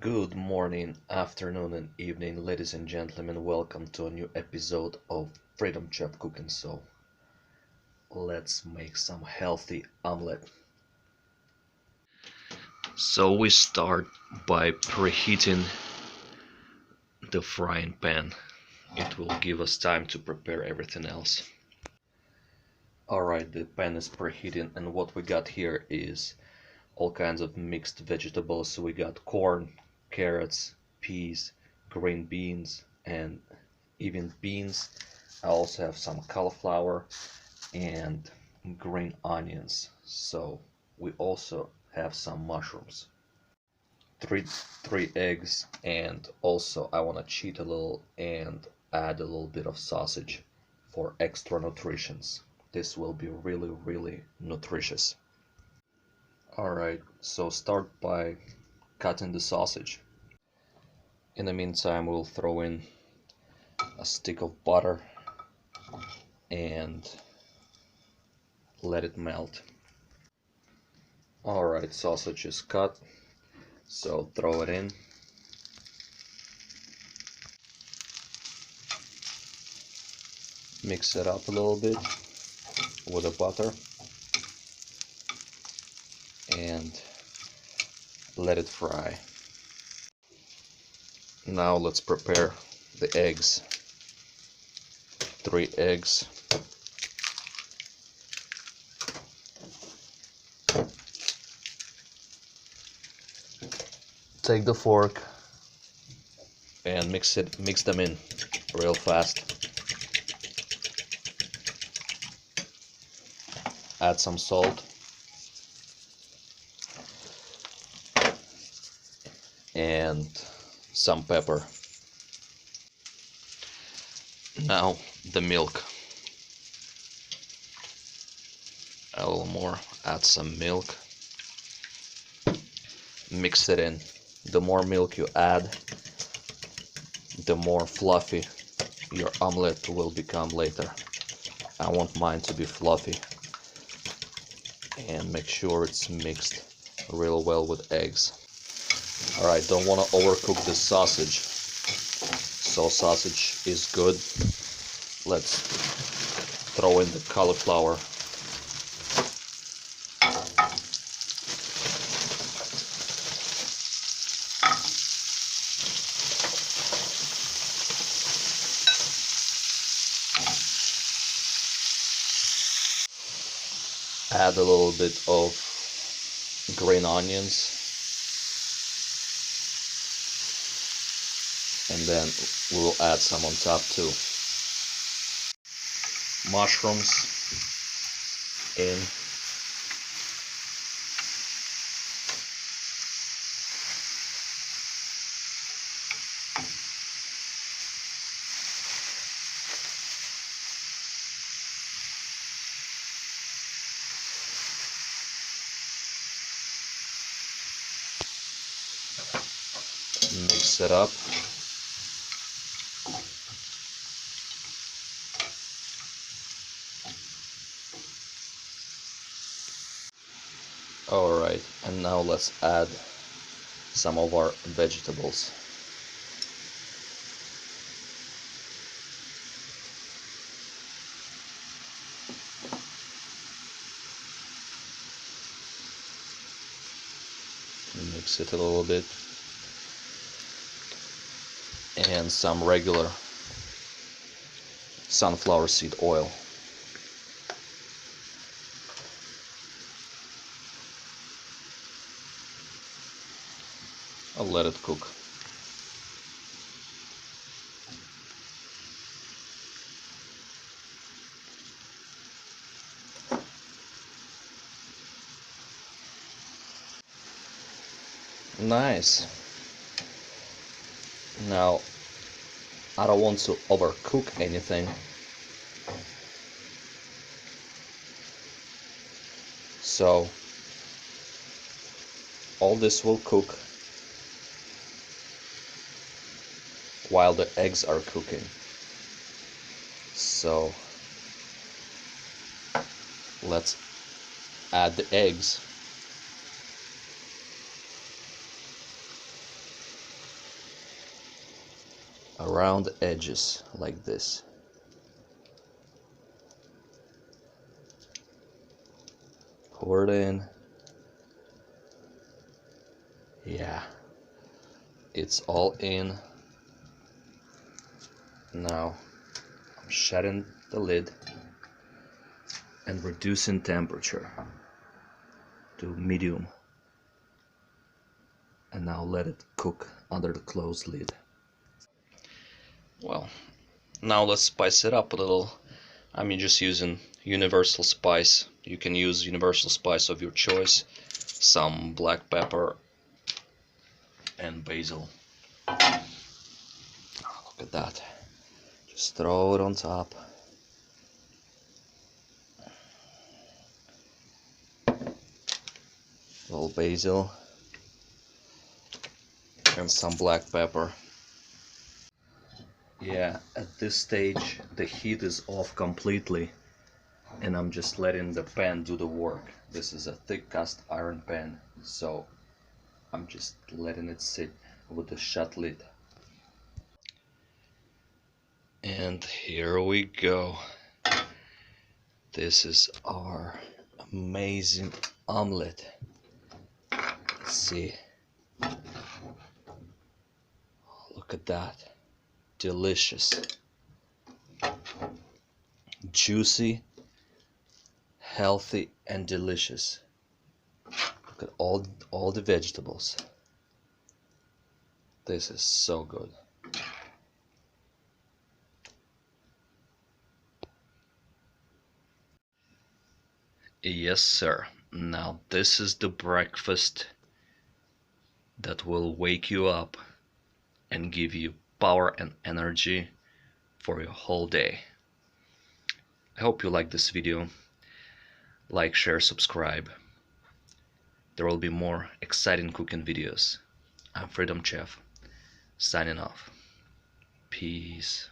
Good morning, afternoon, and evening, ladies and gentlemen. Welcome to a new episode of Freedom Chef Cooking. So, let's make some healthy omelette. So, we start by preheating the frying pan. It will give us time to prepare everything else. Alright, the pan is preheating, and what we got here is all kinds of mixed vegetables. So we got corn, carrots, peas, green beans, and even beans. I also have some cauliflower and green onions. So we also have some mushrooms. Three eggs, and also I want to cheat a little and add a little bit of sausage for extra nutritions. This will be really nutritious. Alright, so start by cutting the sausage. In the meantime, we'll throw in a stick of butter and let it melt. Alright, sausage is cut, so throw it in. Mix it up a little bit with the butter and let it fry. Now let's prepare the eggs. 3 eggs. Take the fork and mix them in real fast. Add some salt and some pepper. Now the milk. A little more. Add some milk. Mix it in. The more milk you add, the more fluffy your omelette will become later. I want mine to be fluffy. And make sure it's mixed real well with eggs. Alright, don't want to overcook the sausage. So sausage is good. Let's throw in the cauliflower. Add a little bit of green onions, and then we'll add some on top too. Mushrooms in. Mix it up. Alright, and now let's add some of our vegetables. Mix it a little bit. And some regular sunflower seed oil. I'll let it cook. Nice. Now, I don't want to overcook anything. So, all this will cook while the eggs are cooking. So, let's add the eggs. around the edges like this. Pour it in. Yeah, it's all in. Now I'm shutting the lid and reducing temperature to medium. And now let it cook under the closed lid. Well, now let's spice it up a little. I'm just using universal spice. You can use universal spice of your choice. Some black pepper and basil. Look at that. Just throw it on top. A little basil and some black pepper. Yeah, at this stage the heat is off completely and I'm just letting the pan do the work. This is a thick cast iron pan, so I'm just letting it sit with the shut lid. And here we go. This is our amazing omelet. Let's see. Look at that. Delicious. Juicy, healthy, and delicious. Look at all the vegetables. This is so good. Yes, sir. Now this is the breakfast that will wake you up and give you power and energy for your whole day. I hope you like this video. Like, share, subscribe. There will be more exciting cooking videos. I'm Freedom Chef, signing off. Peace.